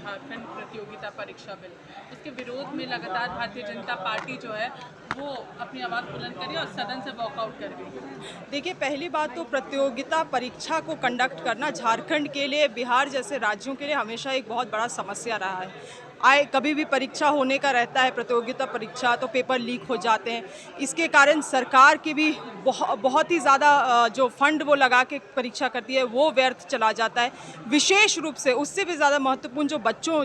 झारखंड प्रतियोगिता परीक्षा बिल, उसके विरोध में लगातार भारतीय जनता पार्टी जो है वो अपनी आवाज़ बुलंद करी और सदन से वॉकआउट कर गई। देखिए, पहली बात तो प्रतियोगिता परीक्षा को कंडक्ट करना झारखंड के लिए, बिहार जैसे राज्यों के लिए हमेशा एक बहुत बड़ा समस्या रहा है। कभी भी परीक्षा होने का रहता है, प्रतियोगिता परीक्षा, तो पेपर लीक हो जाते हैं। इसके कारण सरकार की भी बहुत ही ज़्यादा जो फंड वो लगा के परीक्षा करती है वो व्यर्थ चला जाता है। विशेष रूप से उससे भी ज़्यादा महत्वपूर्ण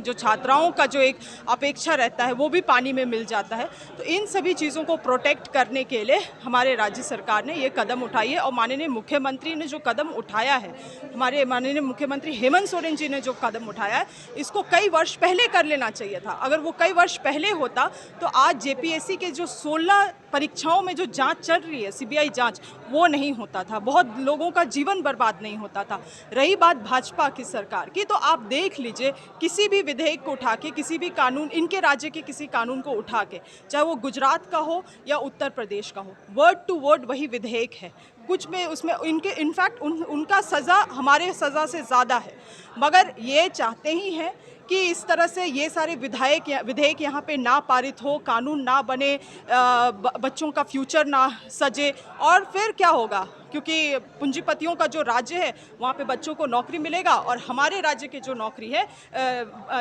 जो छात्राओं का जो एक अपेक्षा रहता है वो भी पानी में मिल जाता है। तो इन सभी चीज़ों को प्रोटेक्ट करने के लिए हमारे राज्य सरकार ने ये कदम उठाई है और माननीय मुख्यमंत्री ने जो कदम उठाया है, हमारे माननीय मुख्यमंत्री हेमंत सोरेन जी ने जो कदम उठाया है, इसको कई वर्ष पहले कर लेना चाहिए था। अगर वो कई वर्ष पहले होता तो आज जेपीएससी के जो 16 परीक्षाओं में जो जांच चल रही है, सीबीआई जांच, वो नहीं होता था, बहुत लोगों का जीवन बर्बाद नहीं होता था। रही बात भाजपा की सरकार की, तो आप देख लीजिए, किसी भी विधेयक को उठा के, किसी भी कानून, इनके राज्य के किसी कानून को उठा के, चाहे वो गुजरात का हो या उत्तर प्रदेश का हो, वर्ड टू वर्ड वही विधेयक है। कुछ में उसमें इनके इनफैक्ट उनका सज़ा हमारे सज़ा से ज़्यादा है, मगर ये चाहते ही हैं कि इस तरह से ये सारे विधेयक यहाँ पे ना पारित हो, कानून ना बने, बच्चों का फ्यूचर ना सजे। और फिर क्या होगा, क्योंकि पूंजीपतियों का जो राज्य है वहाँ पे बच्चों को नौकरी मिलेगा और हमारे राज्य के जो नौकरी है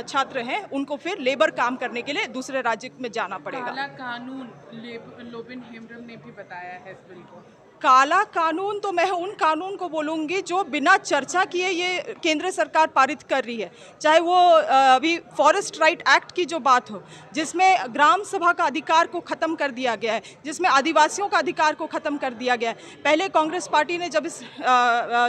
छात्र हैं उनको फिर लेबर काम करने के लिए दूसरे राज्य में जाना पड़ेगा। काला कानून लोबिन हेम्ब्रम ने भी बताया है इस बिल को। काला कानून तो मैं उन कानून को बोलूँगी जो बिना चर्चा किए ये केंद्र सरकार पारित कर रही है। चाहे वो अभी फॉरेस्ट राइट एक्ट की जो बात हो, जिसमें ग्राम सभा का अधिकार को ख़त्म कर दिया गया है, जिसमें आदिवासियों का अधिकार को ख़त्म कर दिया गया है। पहले कांग्रेस पार्टी ने जब इस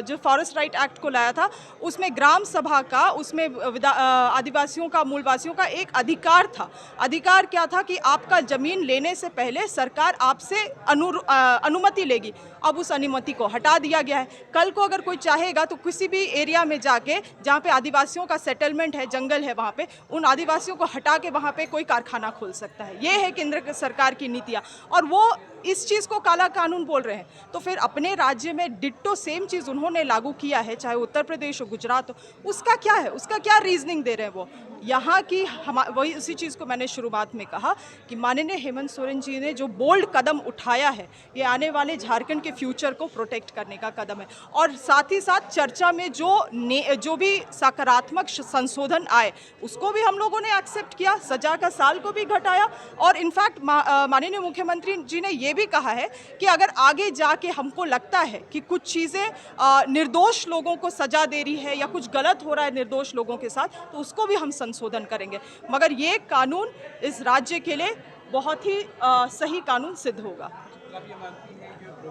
जो फॉरेस्ट राइट एक्ट को लाया था, उसमें ग्राम सभा का, उसमें आदिवासियों का, मूलवासियों का एक अधिकार था। अधिकार क्या था कि आपका ज़मीन लेने से पहले सरकार आपसे अनुमति लेगी। अब उस अनुमति को हटा दिया गया है। कल को अगर कोई चाहेगा तो किसी भी एरिया में जाके, जहाँ पे आदिवासियों का सेटलमेंट है, जंगल है, वहाँ पे उन आदिवासियों को हटा के वहाँ पे कोई कारखाना खोल सकता है। ये है केंद्र सरकार की नीतियाँ, और वो इस चीज़ को काला कानून बोल रहे हैं। तो फिर अपने राज्य में डिट्टो सेम चीज़ उन्होंने लागू किया है, चाहे उत्तर प्रदेश हो, गुजरात हो, उसका क्या है, उसका क्या रीजनिंग दे रहे हैं वो यहाँ की। वही उसी चीज़ को मैंने शुरुआत में कहा कि माननीय हेमंत सोरेन जी ने जो बोल्ड कदम उठाया है, ये आने वाले झारखंड के फ्यूचर को प्रोटेक्ट करने का कदम है। और साथ ही साथ चर्चा में जो भी सकारात्मक संशोधन आए उसको भी हम लोगों ने एक्सेप्ट किया, सजा का साल को भी घटाया। और इनफैक्ट माननीय मुख्यमंत्री जी ने ये भी कहा है कि अगर आगे जाके हमको लगता है कि कुछ चीज़ें निर्दोष लोगों को सजा दे रही है या कुछ गलत हो रहा है निर्दोष लोगों के साथ, तो उसको भी हम संशोधन करेंगे। मगर ये कानून इस राज्य के लिए बहुत ही सही कानून सिद्ध होगा।